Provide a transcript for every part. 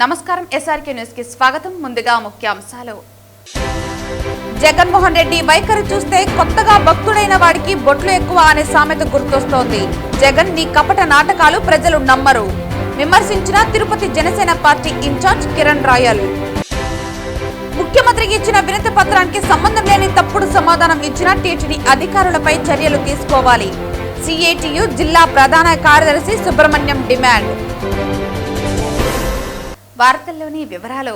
నమస్కారం SRK news కి స్వాగతం. ముందుగా ముఖ్యాంశాలు. జగన్మోహన్ రెడ్డి వైఖరి చూస్తే కొత్తగా భక్తుడైన వాడికి బొట్లు ఎక్కువ అనే సామెత గుర్తొస్తోంది. జగన్ నీ కపట నాటకాలు ప్రజలు నమ్మరు విమర్శించిన తిరుపతి జనసేన పార్టీ ఇన్ఛార్జ్ కిరణ్ రాయల్. ముఖ్యమంత్రికి ఇచ్చిన వినతి పత్రానికి సంబంధం లేని తప్పుడు సమాధానం ఇచ్చిన టీటీడీ అధికారులపై చర్యలు తీసుకోవాలి. సిఐటియు జిల్లా ప్రధాన కార్యదర్శి సుబ్రహ్మణ్యం డిమాండ్. వార్తల్లోని వివరాలు.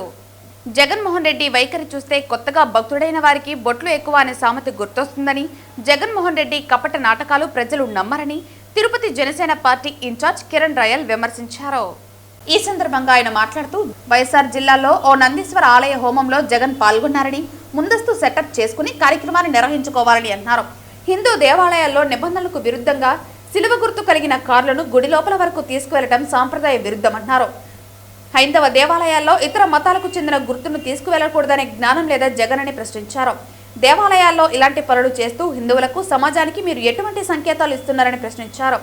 జగన్మోహన్ రెడ్డి వైఖరి చూస్తే కొత్తగా భక్తుడైన వారికి బొట్లు ఎక్కువ అనే సామెత గుర్తొస్తుందని, జగన్మోహన్ రెడ్డి కపట నాటకాలు ప్రజలు నమ్మరని తిరుపతి జనసేన పార్టీ ఇన్ఛార్జ్ కిరణ్ రాయల్ విమర్శించారు. ఈ సందర్భంగా ఆయన మాట్లాడుతూ, వైఎస్ఆర్ జిల్లాలో ఓ నందీశ్వర ఆలయ హోమంలో జగన్ పాల్గొన్నారని, ముందస్తు సెటప్ చేసుకుని కార్యక్రమాన్ని నిర్వహించుకోవాలని అన్నారు. హిందూ దేవాలయాల్లో నిబంధనలకు విరుద్ధంగా సిలువ గుర్తు కలిగిన కార్లను గుడి లోపల వరకు తీసుకువెళ్లడం సాంప్రదాయ విరుద్ధమన్నారు. హైందవ దేవాలయాల్లో ఇతర మతాలకు చెందిన గుర్తును తీసుకువెళ్లకూడదనే జ్ఞానం లేదా జగన్ అని ప్రశ్నించారు. దేవాలయాల్లో ఇలాంటి పనులు చేస్తూ హిందువులకు సమాజానికి మీరు ఎటువంటి సంకేతాలు ఇస్తున్నారని ప్రశ్నించారు.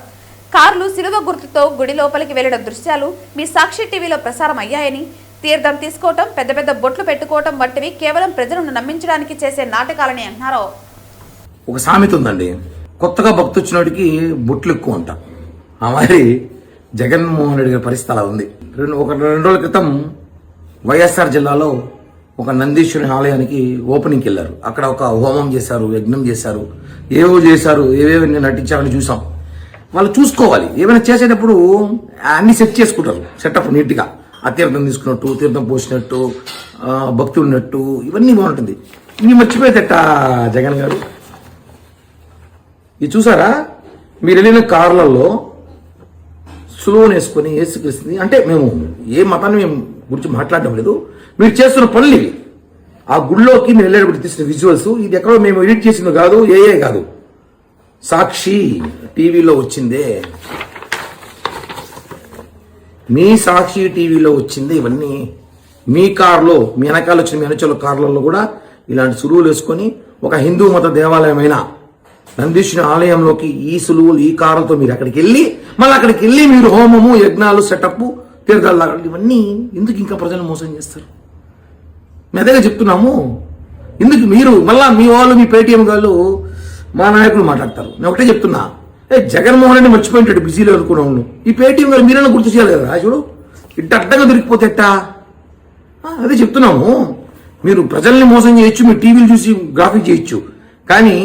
కార్లు సిలువ గుర్తుతో గుడి లోపలికి వెళ్లిన దృశ్యాలు మీ సాక్షి టీవీలో ప్రసారం అయ్యాయని, తీర్థం తీసుకోవటం, పెద్ద పెద్ద బొట్లు పెట్టుకోవటం వంటివి కేవలం ప్రజలను నమ్మించడానికి చేసే నాటకాలని అన్నారు. ఒక సామెత ఉందండి, కొత్తగా భక్తు వచ్చినోడికి బొట్లు ఎక్కువ అంట. ఆ మరి జగన్మోహన్ రెడ్డి గారి పరిస్థితి అలా ఉంది. రెండు రోజుల క్రితం వైఎస్ఆర్ జిల్లాలో ఒక నందీశ్వరుని ఆలయానికి ఓపెనింగ్కి వెళ్ళారు. అక్కడ ఒక హోమం చేశారు, యజ్ఞం చేశారు, ఏవేవి నటించారని చూసాం. వాళ్ళు చూసుకోవాలి, ఏమైనా చేసేటప్పుడు అన్ని సెట్ చేసుకుంటారు, సెటప్ నీట్గా. ఆ తీర్థం తీసుకున్నట్టు, తీర్థం పోసినట్టు, భక్తి ఉన్నట్టు, ఇవన్నీ బాగుంటుంది. ఇవి మర్చిపోయేదట జగన్ గారు. ఇది చూసారా, మీరు వెళ్ళిన కార్లలో సులువుని వేసుకొని యేసుక్రీస్తుని, అంటే మేము ఏ మతాన్ని మేము గురించి మాట్లాడడం లేదు, మీరు చేస్తున్న పనులు ఇవి. ఆ గుళ్ళోకి మీరు వెళ్ళేటప్పుడు తీసిన విజువల్స్, ఇది ఎక్కడో మేము ఎడిట్ చేసింది కాదు, కాదు, సాక్షి టీవీలో వచ్చిందే, మీ సాక్షి టీవీలో వచ్చిందే ఇవన్నీ. మీ కారులో, మీ వెనకాల వచ్చిన మీ అనుచరుల కార్లలో కూడా ఇలాంటి సులువులు వేసుకొని, ఒక హిందూ మత దేవాలయమైన నందీశ్వరుని ఆలయంలోకి ఈ సులువులు, ఈ కారులతో మీరు అక్కడికి వెళ్ళి, మళ్ళీ అక్కడికి వెళ్ళి మీరు హోమము, యజ్ఞాలు, సెటప్, తీర్థాలు, ఇవన్నీ ఎందుకు ఇంకా ప్రజలను మోసం చేస్తారు? మేము అదేగా చెప్తున్నాము. ఎందుకు మీరు మళ్ళా మీ వాళ్ళు, మీ పేటీఎం వాళ్ళు, మా నాయకులు మాట్లాడతారు. నేను ఒకటే చెప్తున్నా, జగన్మోహన్ రెడ్డి మర్చిపోయింటాడు బిజీలో అనుకున్నాను. ఈ పేటీఎం గారు మీరైనా గుర్తు చేయాలి కదా. చూడు, ఇట్ట అడ్డంగా దొరికిపోతే ఎట్టా? అదే చెప్తున్నాము. మీరు ప్రజల్ని మోసం చేయొచ్చు, మీ టీవీలు చూసి గ్రాఫిక్ చేయొచ్చు, కానీ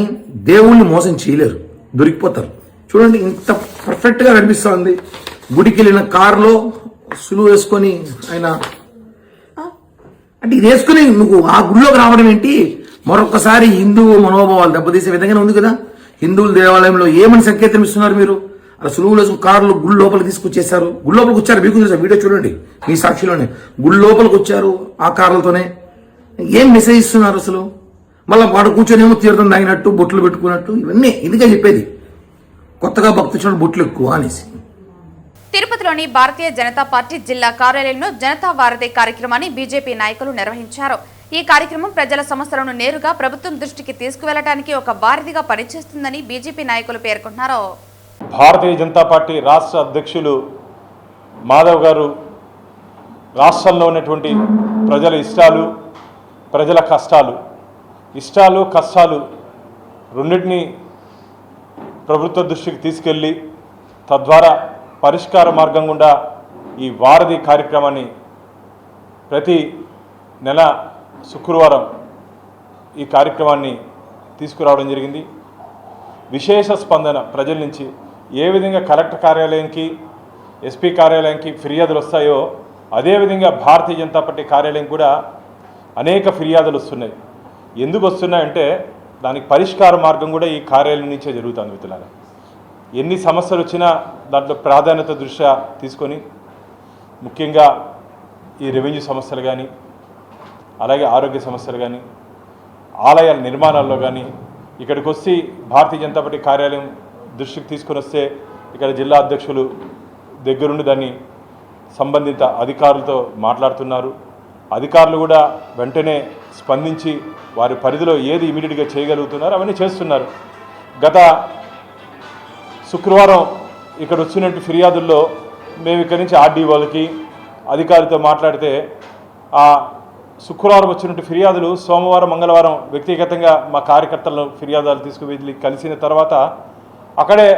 దేవుణ్ణి మోసం చేయలేరు, దొరికిపోతారు. చూడండి, ఇంత పర్ఫెక్ట్గా కనిపిస్తుంది. గుడికి వెళ్ళిన కారులో సులువు వేసుకొని ఆయన, అంటే ఇది వేసుకుని నువ్వు ఆ గుడిలోకి రావడం ఏంటి? మరొకసారి హిందూ మనోభావాలు దెబ్బతీసే విధంగానే ఉంది కదా. హిందువుల దేవాలయంలో ఏమని సంకేతం ఇస్తున్నారు మీరు? అలా సులువులు వేసుకుని కార్లు గుడి లోపలికి తీసుకొచ్చేసారు. గుడి లోపలికి వచ్చారు, మీకు చూసారు, వీడియో చూడండి, మీ సాక్షిలోనే గుడి లోపలికి వచ్చారు ఆ కార్లతోనే. ఏం మెసేజ్ ఇస్తున్నారు అసలు? మళ్ళీ వాడు కూర్చొనేమో తీర్థం తాగినట్టు, బొట్లు పెట్టుకున్నట్టు, ఇవన్నీ ఎందుకే చెప్పేది? కొత్తగా భక్తులు బొట్లు ఎక్కువ అనేసి. తిరుపతిలోని భారతీయ జనతా పార్టీ జిల్లా కార్యాలయంలో జనతా వారధి కార్యక్రమాన్ని బీజేపీ నాయకులు నిర్వహించారు. ఈ కార్యక్రమం ప్రజల సమస్యలను నేరుగా ప్రభుత్వం దృష్టికి తీసుకువెళ్లడానికి ఒక వారధిగా పనిచేస్తుందని బీజేపీ నాయకులు పేర్కొన్నారు. భారతీయ జనతా పార్టీ రాష్ట్ర అధ్యక్షులు మాధవ్ గారు రాష్ట్రంలో ఉన్నటువంటి ప్రజల ఇష్టాలు, ప్రజల ఇష్టాలు కష్టాలు రెండింటినీ ప్రభుత్వ దృష్టికి తీసుకెళ్ళి, తద్వారా పరిష్కార మార్గం గుండా ఈ వారధి కార్యక్రమాన్ని ప్రతి నెల శుక్రవారం ఈ కార్యక్రమాన్ని తీసుకురావడం జరిగింది. విశేష స్పందన ప్రజల నుంచి. ఏ విధంగా కలెక్టర్ కార్యాలయంకి, ఎస్పీ కార్యాలయంకి ఫిర్యాదులు వస్తాయో, అదేవిధంగా భారతీయ జనతా పార్టీ కార్యాలయం కూడా అనేక ఫిర్యాదులు వస్తున్నాయి. ఎందుకు వస్తున్నాయంటే దానికి పరిష్కార మార్గం కూడా ఈ కార్యాలయం నుంచే జరుగుతుంది. మిత్రులారా, ఎన్ని సమస్యలు వచ్చినా దాంట్లో ప్రాధాన్యత దృష్ట్యా తీసుకొని, ముఖ్యంగా ఈ రెవెన్యూ సమస్యలు కానీ, అలాగే ఆరోగ్య సమస్యలు కానీ, ఆలయాల నిర్మాణాల్లో కానీ, ఇక్కడికి వచ్చి భారతీయ జనతా పార్టీ కార్యాలయం దృష్టికి తీసుకొని వస్తే ఇక్కడ జిల్లా అధ్యక్షులు దగ్గరుండి దాన్ని సంబంధిత అధికారులతో మాట్లాడుతున్నారు. అధికారులు కూడా వెంటనే స్పందించి వారి పరిధిలో ఏది ఇమీడియట్గా చేయగలుగుతున్నారో అవన్నీ చేస్తున్నారు. గత శుక్రవారం ఇక్కడ వచ్చినట్టు ఫిర్యాదుల్లో మేము ఇక్కడి నుంచి ఆర్డీఓలకి, అధికారితో మాట్లాడితే ఆ శుక్రవారం వచ్చినట్టు ఫిర్యాదులు సోమవారం మంగళవారం వ్యక్తిగతంగా మా కార్యకర్తలను ఫిర్యాదులు తీసుకువెళ్ళి కలిసిన తర్వాత అక్కడే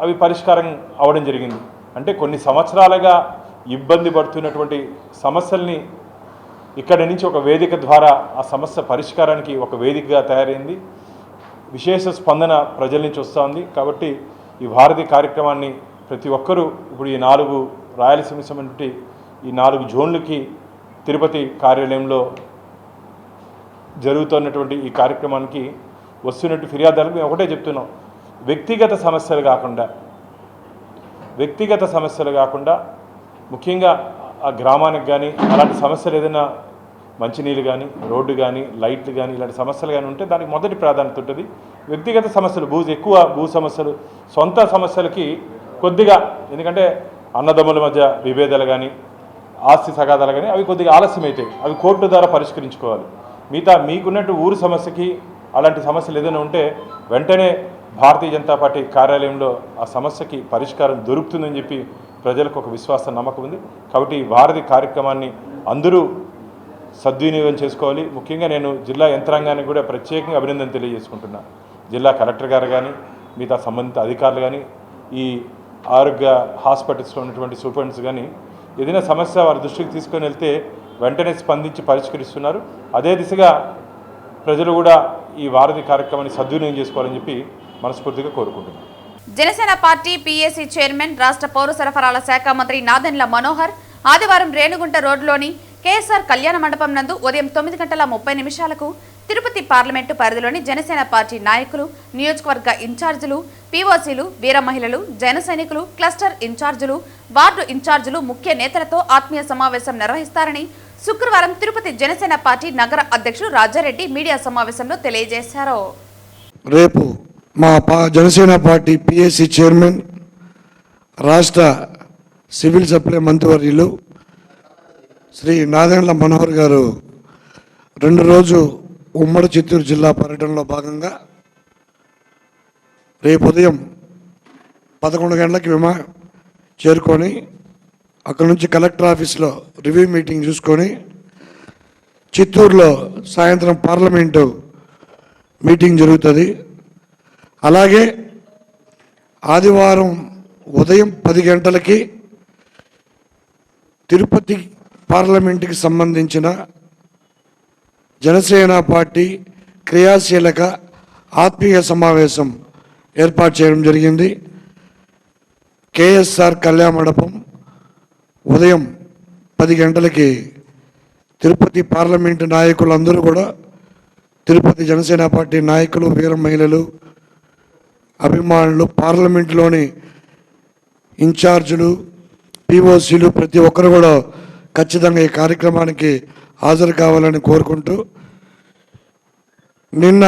అవి పరిష్కారం అవ్వడం జరిగింది. అంటే కొన్ని సంవత్సరాలుగా ఇబ్బంది పడుతున్నటువంటి సమస్యల్ని ఇక్కడి నుంచి ఒక వేదిక ద్వారా ఆ సమస్య పరిష్కారానికి ఒక వేదికగా తయారైంది. విశేష స్పందన ప్రజల నుంచి వస్తూ ఉంది. కాబట్టి ఈ భారతీయ కార్యక్రమాన్ని ప్రతి ఒక్కరూ ఇప్పుడు ఈ 4 రాయలసీమ సంబంధించి ఈ 4 జోన్లకి తిరుపతి కార్యాలయంలో జరుగుతున్నటువంటి ఈ కార్యక్రమానికి వస్తున్నట్టు ఫిర్యాదులకు మేము ఒకటే చెప్తున్నాం, వ్యక్తిగత సమస్యలు కాకుండా ముఖ్యంగా ఆ గ్రామానికి కానీ అలాంటి సమస్యలు ఏదైనా మంచినీళ్ళు కానీ రోడ్డు కానీ లైట్లు కానీ ఇలాంటి సమస్యలు కానీ ఉంటే దానికి మొదటి ప్రాధాన్యత ఉంటుంది. వ్యక్తిగత సమస్యలు ఎక్కువ భూ సమస్యలు సొంత సమస్యలకి కొద్దిగా, ఎందుకంటే అన్నదమ్ముల మధ్య విభేదాలు కానీ ఆస్తి తగాదాలు కానీ అవి కొద్దిగా ఆలస్యమవుతాయి, అవి కోర్టు ద్వారా పరిష్కరించుకోవాలి. మిగతా మీకున్నట్టు ఊరు సమస్యకి అలాంటి సమస్యలు ఏదైనా ఉంటే వెంటనే భారతీయ జనతా పార్టీ కార్యాలయంలో ఆ సమస్యకి పరిష్కారం దొరుకుతుందని చెప్పి ప్రజలకు ఒక విశ్వాసం నమ్మకం ఉంది. కాబట్టి ఈ భారతీయ కార్యక్రమాన్ని అందరూ సద్వినియోగం చేసుకోవాలి. ముఖ్యంగా నేను జిల్లా యంత్రాంగానికి కూడా ప్రత్యేకంగా అభినందన తెలియజేసుకుంటున్నాను. జిల్లా కలెక్టర్ గారు కానీ మిగతా సంబంధిత అధికారులు కానీ ఈ ఆరోగ్య హాస్పిటల్స్లో ఉన్నటువంటి సూపరింటెండెంట్స్ కానీ ఏదైనా సమస్య వారి దృష్టికి తీసుకొని వెళ్తే వెంటనే స్పందించి పరిష్కరిస్తున్నారు. అదే దిశగా ప్రజలు కూడా ఈ భారతీయ కార్యక్రమాన్ని సద్వినియోగం చేసుకోవాలని చెప్పి మనస్ఫూర్తిగా కోరుకుంటున్నాను. జనసేన పార్టీ పీఏసీ చైర్మన్ రాష్ట్ర పౌర సరఫరాల శాఖ మంత్రి నాదెండ్ల మనోహర్ ఆదివారం రేణుగుంట రోడ్డులోని కేఎస్ఆర్ కళ్యాణ మండపం నందు ఉదయం 9:30 తిరుపతి పార్లమెంటు పరిధిలోని జనసేన పార్టీ నాయకులు, నియోజకవర్గ ఇన్ఛార్జీలు, పీఓసీలు, వీర మహిళలు, జన సైనికులు, క్లస్టర్ ఇన్ఛార్జీలు, వార్డు ఇన్ఛార్జీలు, ముఖ్య నేతలతో ఆత్మీయ సమావేశం నిర్వహిస్తారని శుక్రవారం తిరుపతి జనసేన పార్టీ నగర అధ్యక్షుడు రాజారెడ్డి మీడియా సమావేశంలో తెలియజేశారు. రేపు మా జనసేన పార్టీ పీఏసీ చైర్మన్, రాష్ట్ర సివిల్ సప్లై మంత్రివర్యులు శ్రీ నాదెండ్ల మనోహర్ గారు 2 రోజు ఉమ్మడి చిత్తూరు జిల్లా పర్యటనలో భాగంగా రేపు ఉదయం 11 గంటలకి చేరుకొని అక్కడ నుంచి కలెక్టర్ ఆఫీస్లో రివ్యూ మీటింగ్ చూసుకొని చిత్తూరులో సాయంత్రం పార్లమెంటు మీటింగ్ జరుగుతుంది. అలాగే ఆదివారం ఉదయం 10 గంటలకి తిరుపతి పార్లమెంటుకి సంబంధించిన జనసేన పార్టీ క్రియాశీలక ఆత్మీయ సమావేశం ఏర్పాటు చేయడం జరిగింది. కేఎస్ఆర్ కళ్యాణ మండపం ఉదయం 10 గంటలకి తిరుపతి పార్లమెంటు నాయకులందరూ కూడా, తిరుపతి జనసేన పార్టీ నాయకులు, వీర మహిళలు, అభిమానులు, పార్లమెంటులోని ఇన్ఛార్జీలు, పీఓసీలు ప్రతి ఒక్కరు కూడా ఖచ్చితంగా ఈ కార్యక్రమానికి హాజరు కావాలని కోరుకుంటూ, నిన్న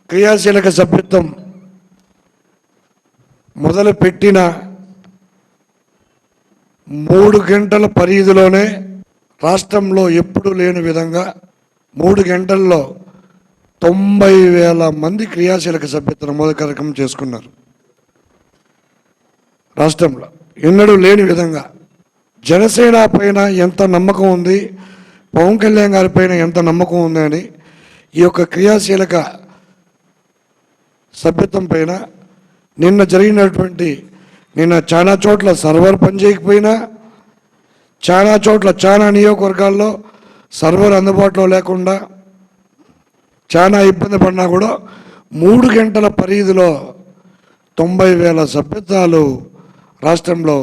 క్రియాశీలక సభ్యత్వం మొదలుపెట్టిన 3 గంటల పరిధిలోనే రాష్ట్రంలో ఎప్పుడూ లేని విధంగా 3 గంటల్లో 90,000 మంది క్రియాశీలక సభ్యత్వ నమోదు కార్యక్రమం చేసుకున్నారు. రాష్ట్రంలో ఎన్నడూ లేని విధంగా జనసేన పైన ఎంత నమ్మకం ఉంది, పవన్ కళ్యాణ్ గారి పైన ఎంత నమ్మకం ఉంది అని ఈ యొక్క క్రియాశీలక సభ్యత్వం పైన నిన్న చాలా చోట్ల సర్వర్ పనిచేయకపోయినా, చాలా చోట్ల చాలా నియోజకవర్గాల్లో సర్వర్ అందుబాటులో లేకుండా చాలా ఇబ్బంది పడినా కూడా 3 గంటల పరిధిలో 90,000 సభ్యత్వాలు రాష్ట్రంలో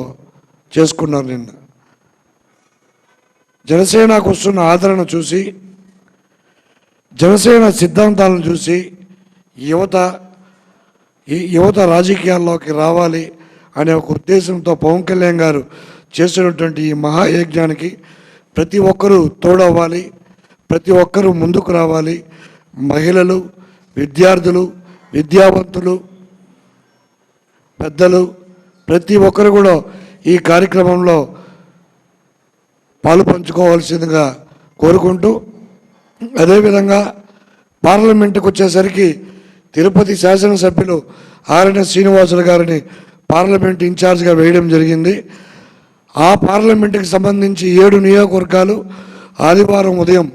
చేసుకున్నారు. నిన్న జనసేనకు వస్తున్న ఆదరణ చూసి, జనసేన సిద్ధాంతాలను చూసి యువత రాజకీయాల్లోకి రావాలి అనే ఒక ఉద్దేశంతో పవన్ కళ్యాణ్ గారు చేసినటువంటి ఈ మహాయజ్ఞానికి ప్రతి ఒక్కరూ తోడవ్వాలి, ప్రతి ఒక్కరూ ముందుకు రావాలి. మహిళలు, విద్యార్థులు, విద్యావంతులు, పెద్దలు ప్రతి ఒక్కరు కూడా ఈ కార్యక్రమంలో పాలు పంచుకోవాల్సిందిగా కోరుకుంటూ, అదేవిధంగా పార్లమెంటుకు వచ్చేసరికి తిరుపతి శాసనసభ్యులు ఆర్ఎన్ఎస్ శ్రీనివాసులు గారిని పార్లమెంట్ ఇన్ఛార్జ్గా వేయడం జరిగింది. ఆ పార్లమెంటుకి సంబంధించి 7 నియోజకవర్గాలు ఆదివారం ఉదయం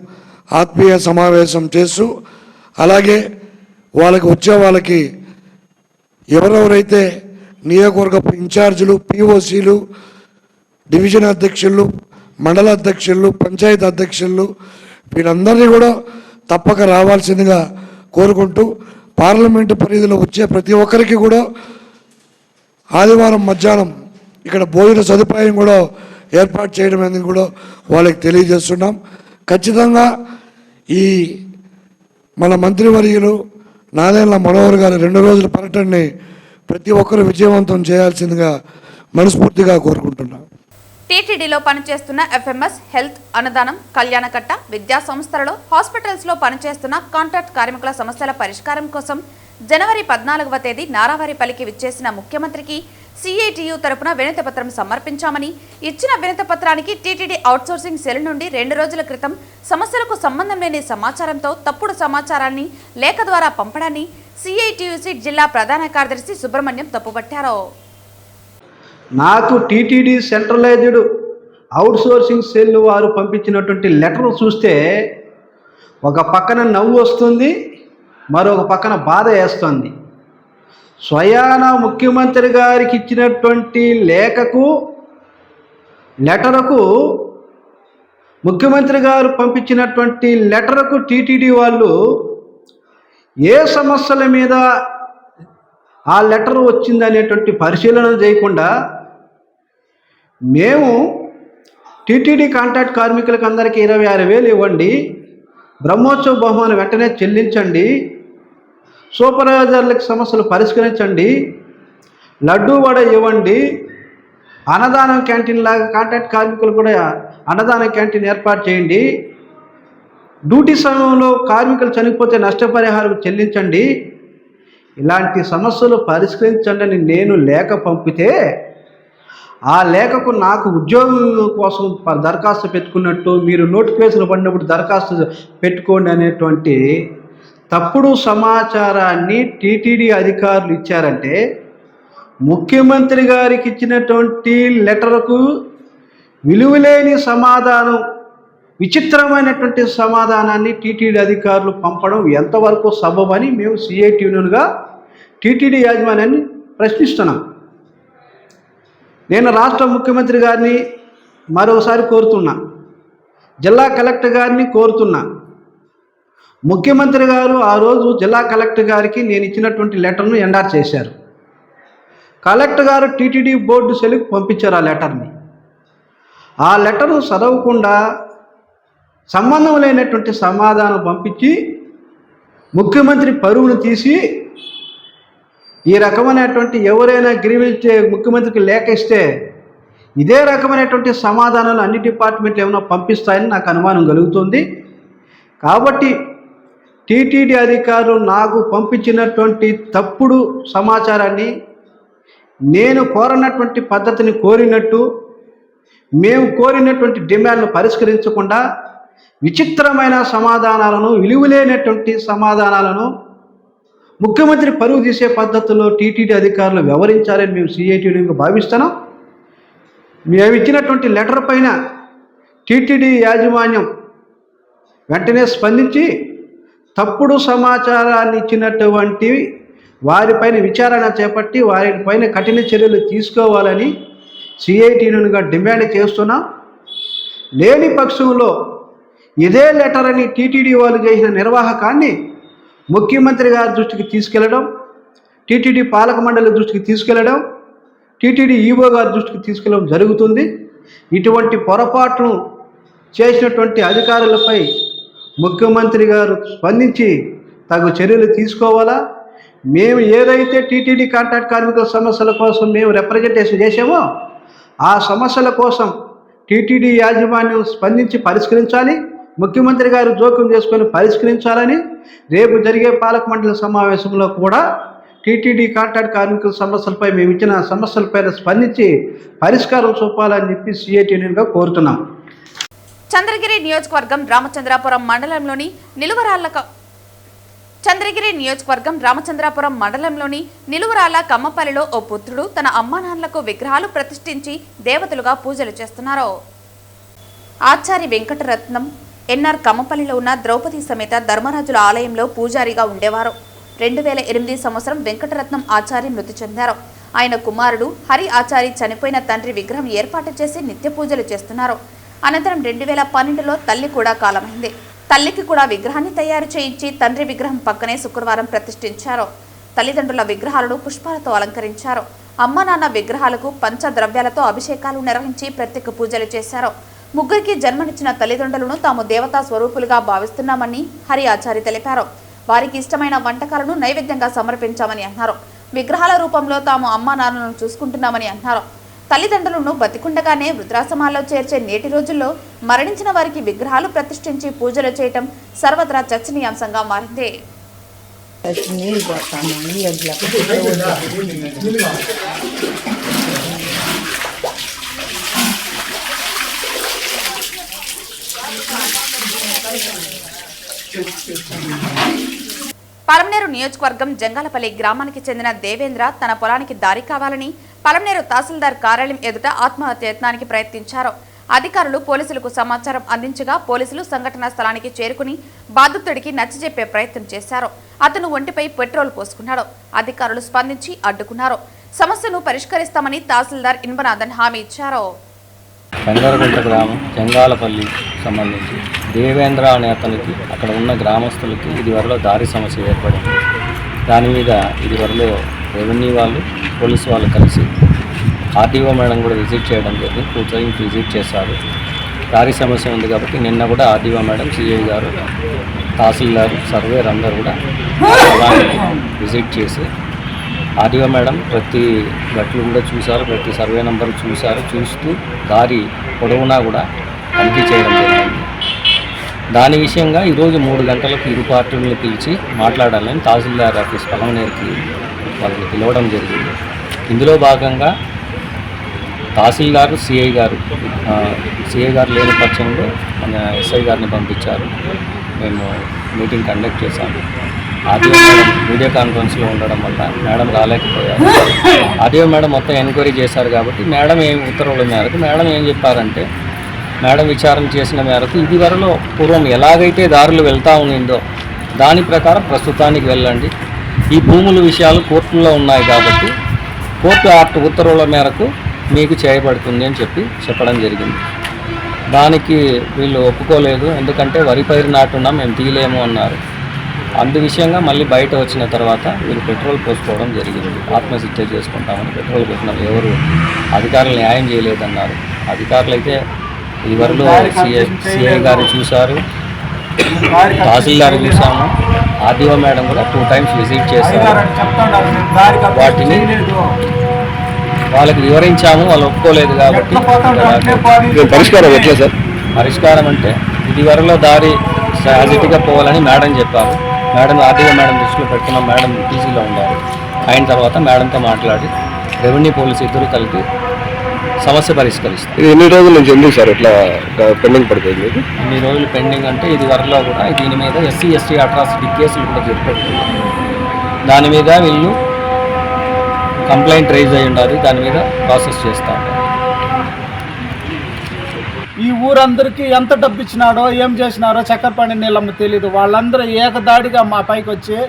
ఆత్మీయ సమావేశం చేస్తూ, అలాగే వాళ్ళకి ఎవరెవరైతే నియోజకవర్గ ఇన్ఛార్జీలు, పిఓసీలు, డివిజన్ అధ్యక్షులు, మండల అధ్యక్షులు, పంచాయతీ అధ్యక్షులు వీరందరినీ కూడా తప్పక రావాల్సిందిగా కోరుకుంటూ, పార్లమెంటు పరిధిలో వచ్చే ప్రతి ఒక్కరికి కూడా ఆదివారం మధ్యాహ్నం ఇక్కడ భోజన సదుపాయం కూడా ఏర్పాటు చేయడం అనేది కూడా వాళ్ళకి తెలియజేస్తున్నాం. ఖచ్చితంగా ఈ మన మంత్రివర్యులు నాదెండ్ల మనోహర్ గారి 2 రోజుల పర్యటనని ప్రతి ఒక్కరు విజయవంతం చేయాల్సిందిగా మనస్ఫూర్తిగా కోరుకుంటున్నాం. టీటీడీలో పనిచేస్తున్న ఎఫ్ఎంఎస్, హెల్త్, అన్నదానం, కళ్యాణకట్ట, విద్యా సంస్థలలో, హాస్పిటల్స్లో పనిచేస్తున్న కాంట్రాక్ట్ కార్మికుల సమస్యల పరిష్కారం కోసం జనవరి 14వ తేదీ నారావారిపల్లికి విచ్చేసిన ముఖ్యమంత్రికి సిఐటియు తరపున వినతిపత్రం సమర్పించామని, ఇచ్చిన వినతిపత్రానికి టీటీడీ అవుట్సోర్సింగ్ సెల్ నుండి 2 రోజుల క్రితం సమస్యలకు సంబంధం లేని సమాచారంతో తప్పుడు సమాచారాన్ని లేఖ ద్వారా పంపడాన్ని సిఐటియుసి జిల్లా ప్రధాన కార్యదర్శి సుబ్రహ్మణ్యం తప్పుపట్టారు. నాకు టీటీడీ సెంట్రలైజ్డ్ అవుట్సోర్సింగ్ సెల్ వారు పంపించినటువంటి లెటర్ చూస్తే ఒక పక్కన నవ్వు వస్తుంది, మరొక పక్కన బాధ వేస్తుంది. స్వయాన ముఖ్యమంత్రి గారికి ఇచ్చినటువంటి లెటరుకు ముఖ్యమంత్రి గారు పంపించినటువంటి లెటరుకు టీటీడీ వాళ్ళు ఏ సమస్యల మీద ఆ లెటర్ వచ్చిందనేటువంటి పరిశీలన చేయకుండా మేము టీటీడీ కాంట్రాక్ట్ కార్మికులకు అందరికీ 26,000 ఇవ్వండి, బ్రహ్మోత్సవ బహుమానం వెంటనే చెల్లించండి, సూపర్వైజర్లకు సమస్యలు పరిష్కరించండి, లడ్డూ వడ ఇవ్వండి, అన్నదానం క్యాంటీన్ లాగా కాంట్రాక్ట్ కార్మికులు కూడా అన్నదానం క్యాంటీన్ ఏర్పాటు చేయండి, డ్యూటీ సమయంలో కార్మికులు చనిపోతే నష్టపరిహారం చెల్లించండి, ఇలాంటి సమస్యలు పరిష్కరించండి అని నేను లేఖ పంపితే ఆ లేఖకు నాకు ఉద్యోగం కోసం దరఖాస్తు పెట్టుకున్నట్టు, మీరు నోటిఫికేషన్ పడినప్పుడు దరఖాస్తు పెట్టుకోండి అనేటువంటి తప్పుడు సమాచారాన్ని టీటీడీ అధికారులు ఇచ్చారంటే, ముఖ్యమంత్రి గారికి ఇచ్చినటువంటి లెటర్కు విలువలేని సమాధానం, విచిత్రమైనటువంటి సమాధానాన్ని టీటీడీ అధికారులు పంపడం ఎంతవరకు సబబని మేము సిఐటి యూనియన్గా టీటీడీ యాజమాన్యాన్ని ప్రశ్నిస్తున్నాం. నేను రాష్ట్ర ముఖ్యమంత్రి గారిని మరోసారి కోరుతున్నా, జిల్లా కలెక్టర్ గారిని కోరుతున్నా. ముఖ్యమంత్రి గారు ఆ రోజు జిల్లా కలెక్టర్ గారికి నేను ఇచ్చినటువంటి లెటర్ను ఎండార్ చేశారు. కలెక్టర్ గారు టీటీడీ బోర్డు సెల్కి పంపించారు ఆ లెటర్ని. ఆ లెటర్ను చదవకుండా సంబంధం లేనటువంటి సమాధానం పంపించి ముఖ్యమంత్రి పరువును తీసి, ఈ రకమైనటువంటి ఎవరైనా గ్రీవించే ముఖ్యమంత్రికి లేఖ ఇస్తే ఇదే రకమైనటువంటి సమాధానాలు అన్ని డిపార్ట్మెంట్లు ఏమైనా పంపిస్తాయని నాకు అనుమానం కలుగుతుంది. కాబట్టి టీటీడీ అధికారులు నాకు పంపించినటువంటి తప్పుడు సమాచారాన్ని నేను కోరనటువంటి పద్ధతిని కోరినట్టు, మేము కోరినటువంటి డిమాండ్ను పరిష్కరించకుండా విచిత్రమైన సమాధానాలను, విలువలేనటువంటి సమాధానాలను ముఖ్యమంత్రి పరువు తీసే పద్ధతుల్లో టీటీడీ అధికారులు వ్యవహరించారని మేము సిఐటిగా భావిస్తున్నాం. మేము ఇచ్చినటువంటి లెటర్ పైన టీటీడీ యాజమాన్యం వెంటనే స్పందించి తప్పుడు సమాచారాన్ని ఇచ్చినటువంటి వారిపైన విచారణ చేపట్టి వారిపైన కఠిన చర్యలు తీసుకోవాలని సిఐటిగా డిమాండ్ చేస్తున్నాం. లేని పక్షంలో ఇదే లెటర్ అని టీటీడీ వాళ్ళు చేసిన నిర్వాహకాన్ని ముఖ్యమంత్రి గారి దృష్టికి తీసుకెళ్లడం, టీటీడీ పాలక మండలి దృష్టికి తీసుకెళ్లడం, టీటీడీ ఈవో గారి దృష్టికి తీసుకెళ్లడం జరుగుతుంది. ఇటువంటి పొరపాట్లను చేసినటువంటి అధికారులపై ముఖ్యమంత్రి గారు స్పందించి తగు చర్యలు తీసుకోవాలా. మేము ఏదైతే టీటీడీ కాంట్రాక్ట్ కార్మికుల సమస్యల కోసం మేము రిప్రజెంటేషన్ చేసామో ఆ సమస్యల కోసం టీటీడీ యాజమాన్యం స్పందించి పరిష్కరించాలి, ముఖ్యమంత్రి గారు జోక్యం చేసుకొని పరిష్కరించాలని రేపు జరిగే పాలక మండలి సమావేశంలో కూడా టీటీడీ కాంట్రాక్ట్ కార్మికుల సమస్యలపై మేము ఇచ్చిన సమస్యలపైన స్పందించి పరిష్కారం చూపాలని చెప్పి సిఐటి యూనియన్గా కోరుతున్నాం. చంద్రగిరి నియోజకవర్గం రామచంద్రాపురం మండలంలోని చంద్రగిరి నియోజకవర్గం రామచంద్రాపురం మండలంలోని నిలువరాల కమ్మపల్లిలో ఓ పుత్రుడు తన అమ్మానాన్నలకు విగ్రహాలు ప్రతిష్ఠించి దేవతలుగా పూజలు చేస్తున్నారు. ఆచారి వెంకటరత్నం ఎన్ఆర్ కమ్మపల్లిలో ఉన్న ద్రౌపది సమేత ధర్మరాజుల ఆలయంలో పూజారిగా ఉండేవారు. 2008 సంవత్సరం వెంకటరత్నం ఆచారి మృతి చెందారు. ఆయన కుమారుడు హరి ఆచారి చనిపోయిన తండ్రి విగ్రహం ఏర్పాటు చేసి నిత్య పూజలు చేస్తున్నారు. అనంతరం 2012లో తల్లి కూడా కాలమైంది. తల్లికి కూడా విగ్రహాన్ని తయారు చేయించి తండ్రి విగ్రహం పక్కనే శుక్రవారం ప్రతిష్ఠించారు. తల్లిదండ్రుల విగ్రహాలను పుష్పాలతో అలంకరించారు. అమ్మ నాన్న విగ్రహాలకు పంచద్రవ్యాలతో అభిషేకాలు నిర్వహించి ప్రత్యేక పూజలు చేశారు. ముగ్గురికి జన్మనిచ్చిన తల్లిదండ్రులను తాము దేవతా స్వరూపులుగా భావిస్తున్నామని హరి ఆచారి తెలిపారు. వారికి ఇష్టమైన వంటకాలను నైవేద్యంగా సమర్పించామని అన్నారు. విగ్రహాల రూపంలో తాము అమ్మా నాన్నలను చూసుకుంటున్నామని అన్నారు. తల్లిదండ్రులను బతికుండగానే వృద్ధాశ్రమాల్లో చేర్చే నేటి రోజుల్లో మరణించిన వారికి విగ్రహాలు ప్రతిష్ఠించి పూజలు చేయటం సర్వత్రా చర్చనీయాంశంగా మారింది. పలమనేరు నియోజకవర్గం జంగాలపల్లి గ్రామానికి చెందిన దేవేంద్ర తన పొలానికి దారి కావాలని పలమనేరు తహసీల్దార్ కార్యాలయం ఎదుట ఆత్మహత్యయత్నానికి ప్రయత్నించారు. అధికారులు పోలీసులకు సమాచారం అందించగా పోలీసులు సంఘటనా స్థలానికి చేరుకుని బాధితుడికి నచ్చజెప్పే ప్రయత్నం చేశారు. అతను ఒంటిపై పెట్రోల్ పోసుకున్నాడు. అధికారులు స్పందించి అడ్డుకున్నారు. సమస్యను పరిష్కరిస్తామని తహసీల్దార్ ఇన్బనాథన్ హామీ ఇచ్చారు. బంగారగుంట గ్రామం జంగాలపల్లి సంబంధించి దేవేంద్ర అనే అతనికి అక్కడ ఉన్న గ్రామస్తులకి ఇదివరలో దారి సమస్య ఏర్పడింది. దాని మీద ఇదివరలో రెవెన్యూ వాళ్ళు పోలీసు వాళ్ళు కలిసి ఆర్టీఓ మేడం కూడా విజిట్ చేయడం జరిగింది. కూర్చొని విజిట్ చేశారు. దారి సమస్య ఉంది కాబట్టి నిన్న కూడా ఆర్టీఓ మేడం, సిఐ గారు, తహసీల్దార్, సర్వేర్ అందరూ కూడా విజిట్ చేసి ఆర్టీఓ మేడం ప్రతి గట్లు కూడా చూశారు, ప్రతి సర్వే నెంబర్ చూశారు. చూస్తూ దారి పొడవునా కూడా తనిఖీ చేయడం జరిగింది. దాని విషయంగా ఈరోజు 3 గంటలకు ఇరు పార్టీలను పిలిచి మాట్లాడాలని తహసీల్దార్ ఆఫీస్ పలమనేరుకి వాళ్ళని పిలవడం జరిగింది. ఇందులో భాగంగా తహసీల్దార్, సిఐ గారు లేని పక్షంలో మన ఎస్ఐ గారిని పంపించారు. మేము మీటింగ్ కండక్ట్ చేశాము. ఆర్టీఓ మేడం వీడియో కాన్ఫరెన్స్లో ఉండడం వల్ల మేడం రాలేకపోయారు. ఆర్టీఓ మేడం మొత్తం ఎంక్వైరీ చేశారు కాబట్టి మేడం ఏం ఉత్తర్వుల మేరకు మేడం ఏం చెప్పారంటే, మేడం విచారణ చేసిన మేరకు ఇదివరలో పూర్వం ఎలాగైతే దారులు వెళ్తూ ఉండిందో దాని ప్రకారం ప్రస్తుతానికి వెళ్ళండి. ఈ భూముల విషయాలు కోర్టుల్లో ఉన్నాయి కాబట్టి కోర్టు ఉత్తర్వుల మేరకు మీకు చేయబడుతుంది అని చెప్పడం జరిగింది. దానికి వీళ్ళు ఒప్పుకోలేదు. ఎందుకంటే వరి పైరు నాటున్నాం, మేము తీయలేము అన్నారు. అందు విషయంగా మళ్ళీ బయట వచ్చిన తర్వాత వీళ్ళు పెట్రోల్ పోసుకోవడం జరిగింది. ఆత్మహత్య చేసుకుంటామని పెట్రోల్ పోసినాం. ఎవరు అధికారులు న్యాయం చేయలేదన్నారు. అధికారులు అయితే ఇవరిలో సిఐ గారు చూశారు, తహసీల్దార్ చూసాము, ఆర్టీఓ మేడం కూడా 2 times విజిట్ చేశారు. వాటిని వాళ్ళకి వివరించాము, వాళ్ళు ఒప్పుకోలేదు కాబట్టి పరిష్కారం ఎట్లా సార్? పరిష్కారం అంటే ఇదివరలో దారి యాజిటీగా పోవాలని మేడం చెప్పారు. మేడం ఆర్టీఓ మేడం దృష్టిలో పెట్టుకున్న మేడం టీసీలో ఉన్నారు. అయిన తర్వాత మేడంతో మాట్లాడి రెవెన్యూ పోలీసు ఇద్దరు కలిపి సమస్య పరిష్కరిస్తారు. ఎన్ని రోజుల నుంచి ఉంది సార్ ఇట్లా పెండింగ్ పడిపోయింది? ఇన్ని రోజులు పెండింగ్ అంటే ఇది వరలో కూడా దీని మీద SC ST అట్రాసిటీ కేసులు కూడా జరిపెట్టుకున్నారు. దాని మీద వీళ్ళు కంప్లైంట్ రైజ్ అయ్యి ఉండాలి. దాని మీద ప్రాసెస్ చేస్తూ ఉంటారు. ఈ ఊరందరికీ ఎంత డబ్బు ఇచ్చినాడో ఏం చేసినారో చక్కరపాణి నీళ్ళమ్మ తెలీదు. వాళ్ళందరూ ఏకదాడిగా మా పైకి వచ్చి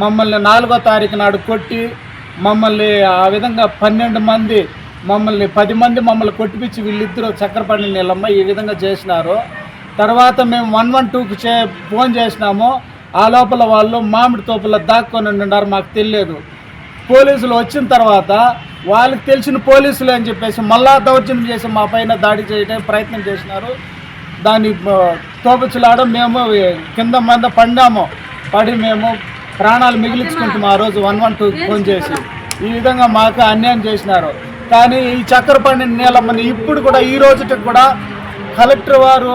మమ్మల్ని 4వ తారీఖు నాడు కొట్టి మమ్మల్ని ఆ విధంగా 12 మంది మమ్మల్ని 10 మంది మమ్మల్ని కొట్టిపిచ్చి వీళ్ళిద్దరూ చక్కరపాణి నీళ్ళమ్మ ఈ విధంగా చేసినారు. తర్వాత మేము 112కి ఫోన్ చేసినాము. ఆ లోపల వాళ్ళు మామిడి తోపులో దాక్కొని ఉన్నారు, మాకు తెలియదు. పోలీసులు వచ్చిన తర్వాత వాళ్ళకి తెలిసిన పోలీసులు అని చెప్పేసి మళ్ళా దౌర్జన్యం చేసి మా పైన దాడి చేయడానికి ప్రయత్నం చేసినారు. దాన్ని తోపుచులాడడం మేము కింద మీద పడి మేము ప్రాణాలు మిగిలించుకుంటాము. ఆ రోజు 112కి ఫోన్ చేసి ఈ విధంగా మాకు అన్యాయం చేసినారు. కానీ ఈ చక్కరపాణి నీలమ్మని ఇప్పుడు కూడా ఈ రోజుకి కూడా కలెక్టర్ వారు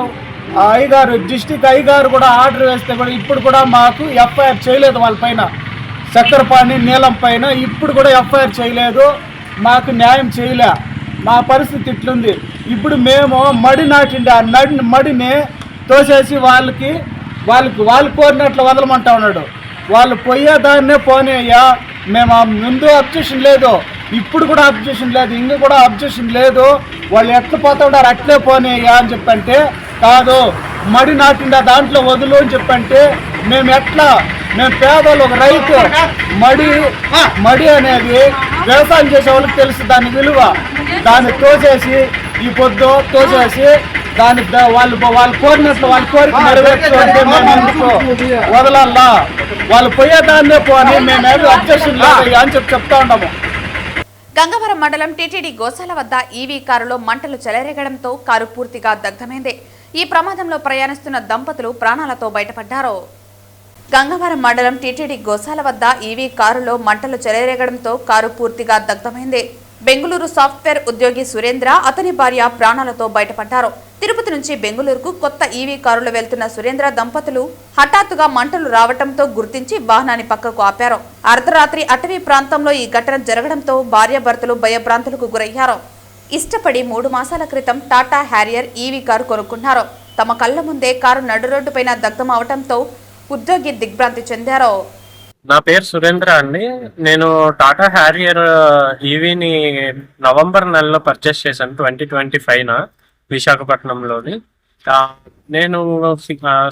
అయ్యగారు డిస్టిక్ అయ్యగారు కూడా ఆర్డర్ వేస్తే కూడా ఇప్పుడు కూడా మాకు ఎఫ్ఐఆర్ చేయలేదు. వాళ్ళపైన చక్కరపాణి నీలం పైన ఇప్పుడు కూడా ఎఫ్ఐఆర్ చేయలేదు. మాకు న్యాయం చేయలే. మా పరిస్థితి ఇట్లుంది. ఇప్పుడు మేము మడి నాటిండి, ఆ మడిని తోసేసి వాళ్ళు కోరినట్లు వదలమంటా ఉన్నాడు. వాళ్ళు పోయేదాన్నే పోనీయ్యా, మేము ముందు అబ్జెక్షన్ లేదు, ఇప్పుడు కూడా అబ్జెక్షన్ లేదు, ఇంక కూడా అబ్జెక్షన్ లేదు, వాళ్ళు ఎట్లా పోతాడారు అట్లే పోనీయ్యా అని చెప్పంటే, కాదు మడి నాటిండా దాంట్లో వదులు అని చెప్పంటే, మేము పేదలు ఒక రైతు, మడి అనేది వ్యవసాయం చేసే వాళ్ళకి తెలుసు దాని విలువ. దాన్ని తోసేసి ఈ పొద్దు తోసేసి దాని వాళ్ళు కోరినట్లు వాళ్ళ కోరిక నెరవేర్చు అంటే మేము ఎందుకు వదలల్లా, వాళ్ళు పోయేదాన్నే పోని మేమేమి అబ్జెక్షన్ లేదు అని చెప్తా ఉన్నాము. గంగవరం మండలం టీటీడీ గోశాల వద్ద ఈవీ కారులో మంటలు చెలరేగడంతో కారు పూర్తిగా దగ్ధమైంది. ఈ ప్రమాదంలో ప్రయాణిస్తున్న దంపతులు ప్రాణాలతో బయటపడ్డారు. గంగవరం మండలం టీటీడీ గోశాల వద్ద ఈవీ కారులో మంటలు చెలరేగడంతో కారు పూర్తిగా దగ్ధమైంది. బెంగళూరు సాఫ్ట్వేర్ ఉద్యోగి సురేంద్ర, అతని భార్య ప్రాణాలతో బయటపడ్డారు. తిరుపతి నుంచి బెంగళూరుకు కొత్త ఈవీ కారులో వెళ్తున్న సురేంద్ర దంపతులు హఠాత్తుగా మంటలు రావడంతో గుర్తించి వాహనాన్ని పక్కకు ఆపారు. అర్ధరాత్రి అటవీ ప్రాంతంలో ఈ ఘటన జరగడంతో భార్యాభర్తలు భయభ్రాంతులకు గురయ్యారు. ఇష్టపడి 3 మాసాల క్రితం టాటా హ్యారియర్ ఈవీ కారు కొనుక్కున్నారు. తమ కళ్ల ముందే కారు నడురోడ్డుపైన దగ్ధం అవడంతో ఉద్యోగి దిగ్భ్రాంతి చెందారు. నా పేరు సురేంద్ర అండి. నేను టాటా హ్యారియర్ ఈవీని నవంబర్ నెలలో పర్చేస్ చేశాను 2025 విశాఖపట్నంలోని. నేను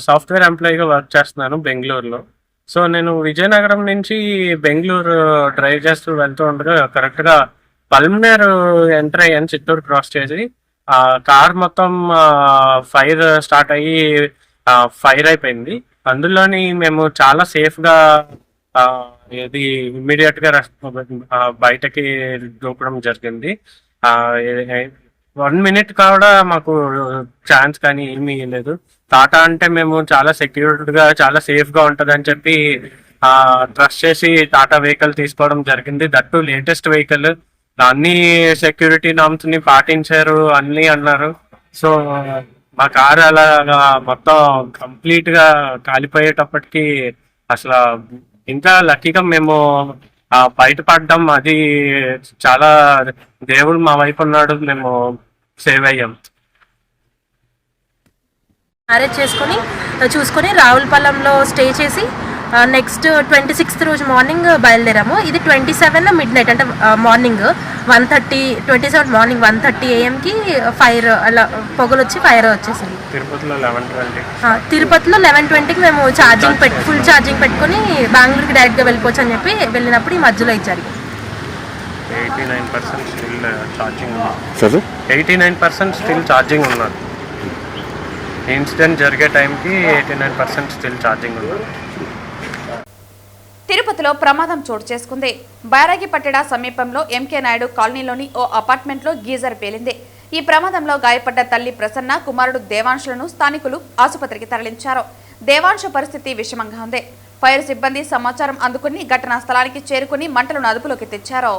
సాఫ్ట్వేర్ ఎంప్లాయీగా వర్క్ చేస్తున్నాను బెంగళూరులో. సో నేను విజయనగరం నుంచి బెంగళూరు డ్రైవ్ చేస్తూ వెళ్తూ ఉండగా కరెక్ట్గా పల్మనేర్ ఎంటర్ అయ్యాను, చిత్తూరు క్రాస్ చేసి. కార్ మొత్తం ఫైర్ స్టార్ట్ అయ్యి ఫైర్ అయిపోయింది. అందులోని మేము చాలా సేఫ్గా ఇది ఇమ్మీడియట్ గా బయటకి దూకడం జరిగింది. 1 మినిట్ కూడా మాకు ఛాన్స్ కానీ ఏమీ లేదు. టాటా అంటే మేము చాలా సెక్యూర్డ్ గా చాలా సేఫ్ గా ఉంటది అని చెప్పి ట్రస్ట్ చేసి టాటా వెహికల్ తీసుకోవడం జరిగింది. దట్టు లేటెస్ట్ వెహికల్, అన్ని సెక్యూరిటీ నామ్స్ ని పాటించారు అన్ని అన్నారు. సో మా కారు అలా మొత్తం కంప్లీట్ గా కాలిపోయేటప్పటికి అసలు ఇంకా లక్కీగా మేము బయటపడ్డాం. అది చాలా దేవుడు మా వైపు ఉన్నాడు, మేము సేవ్ అయ్యాం. మ్యారేజ్ చూసుకొని రావులపాలెంలో స్టే చేసి నెక్స్ట్ 26th రోజు మార్నింగ్ బయలుదేరాము. ఇది 27 మిడ్ నైట్ అంటే మార్నింగ్ 27 మార్నింగ్ 1:30 AM ఫైర్ అలా పొగలు వచ్చి ఫైర్ వచ్చేసింది. తిరుపతిలో 11:20కి మేము ఫుల్ ఛార్జింగ్ పెట్టుకుని బెంగళూరుకి డైరెక్ట్గా వెళ్ళిపోవచ్చు అని చెప్పి వెళ్ళినప్పుడు ఈ మధ్యలో ఇచ్చారు. 89% స్టిల్ ఛార్జింగ్ ఉన్నారు. ఇన్సిడెంట్ జరిగే టైంకి 89% స్టిల్ ఛార్జింగ్ ఉన్నారు. తిరుపతిలో ప్రమాదం చోటు చేసుకుంది. బైరాగిపట్టెడ సమీపంలో ఎంకే నాయుడు కాలనీలోని ఓ అపార్ట్మెంట్లో గీజర్ పేలింది. ఈ ప్రమాదంలో గాయపడ్డ తల్లి ప్రసన్న, కుమారుడు దేవాంశులను స్థానికులు ఆసుపత్రికి తరలించారు. దేవాంశ పరిస్థితి విషమంగా ఉంది. ఫైర్ సిబ్బంది సమాచారం అందుకుని ఘటనా స్థలానికి చేరుకుని మంటలను అదుపులోకి తెచ్చారు.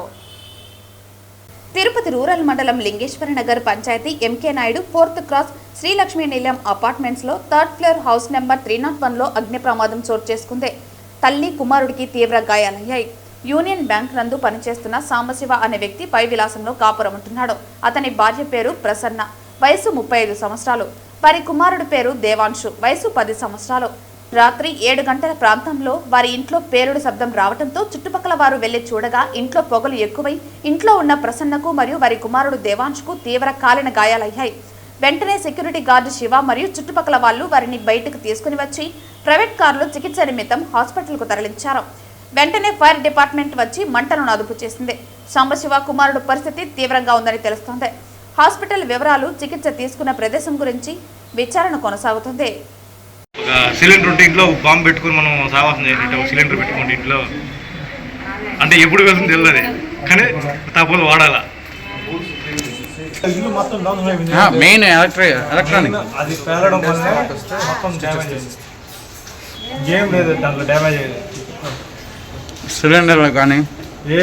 తిరుపతి రూరల్ మండలం లింగేశ్వర నగర్ పంచాయతీ MK Naidu 4th cross Srilakshmi Nilayam apartments లో 3rd ఫ్లోర్ హౌస్ నెంబర్ 301లో అగ్ని ప్రమాదం చోటు చేసుకుంది. తల్లి, కుమారుడికి తీవ్ర గాయాలయ్యాయి. యూనియన్ బ్యాంక్ నందు పనిచేస్తున్న సాంబశివ అనే వ్యక్తి పై విలాసంలో కాపురం ఉంటున్నాడు. అతని భార్య పేరు ప్రసన్న, వయసు 35 సంవత్సరాలు. వారి కుమారుడి పేరు దేవాంశు, వయసు 10 సంవత్సరాలు. రాత్రి 7 గంటల ప్రాంతంలో వారి ఇంట్లో పేలుడు శబ్దం రావడంతో చుట్టుపక్కల వారు వెళ్లి చూడగా ఇంట్లో పొగలు ఎక్కువై ఇంట్లో ఉన్న ప్రసన్నకు మరియు వారి కుమారుడు దేవాంశుకు తీవ్ర కాలిన గాయాలయ్యాయి. వెంటనే సెక్యూరిటీ గార్డు శివ మరియు చుట్టుపక్కల వాళ్లు వారిని బయటకు తీసుకుని వచ్చి ప్రైవేట్ కారులో చికిత్స నిమిత్తం హాస్పిటల్కు తరలించారు. వెంటనే ఫైర్ డిపార్ట్మెంట్ వచ్చి మంటలను అదుపు చేసింది. సాంబశివ కుమారుడు పరిస్థితి తీవ్రంగా ఉందని తెలుస్తోంది. హాస్పిటల్ వివరాలు, చికిత్స తీసుకున్న ప్రదేశం గురించి విచారణ కొనసాగుతుంది. ఒక సిలిండర్ ఉంటే ఇంట్లో బాంబు పెట్టుకుని మనం సావాల్సింది ఏంటంటే ఒక సిలిండర్ పెట్టుకుంటే ఇంట్లో అంటే ఎప్పుడు వెళ్తుంది తెలియదు, కానీ తప్పదు వాడాలా. మెయిన్ ఎలక్ట్రానిక్ అది పేలడం వల్ల మొత్తం డ్యామేజ్ అయింది. ఏం లేదు దాంట్లో డ్యామేజ్ అయ్యేది, సిలిండర్లు కానీ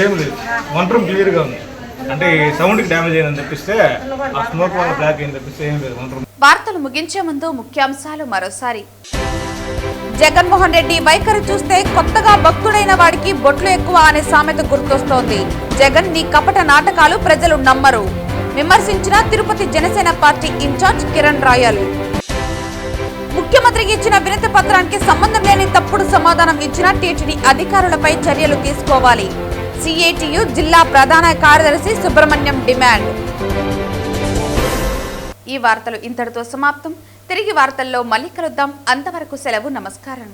ఏం లేదు. 1 రూమ్ క్లియర్గా ఉంది. అంటే సౌండ్కి డ్యామేజ్ అయిందని తెప్పిస్తే ఆ స్మోక్ వల్ల బ్లాక్ అయింది తెప్పిస్తే ఏం లేదు. 1 రూమ్. వార్తలు ముగించే ముందు ముఖ్యాంశాలు మరోసారి. జగన్మోహన్ రెడ్డి వైఖరి చూస్తే కొత్తగా భక్తుడైన వాడికి బొట్లు ఎక్కువ అనే సామెత గుర్తొస్తోంది. జగన్ నీ కపట నాటకాలు ప్రజలు నమ్మరు విమర్శించిన తిరుపతి జనసేన పార్టీ ఇన్ఛార్జ్ కిరణ్ రాయల్. ముఖ్యమంత్రికి ఇచ్చిన వినతి పత్రానికి సంబంధం లేని తప్పుడు సమాధానం ఇచ్చిన టీటీడీ అధికారులపై చర్యలు తీసుకోవాలి. సిఐటియు జిల్లా ప్రధాన కార్యదర్శి సుబ్రహ్మణ్యం డిమాండ్. ఈ వార్తలు ఇంతటితో సమాప్తం. తిరిగి వార్తల్లో మళ్ళీ కలుద్దాం. అంతవరకు సెలవు. నమస్కారం.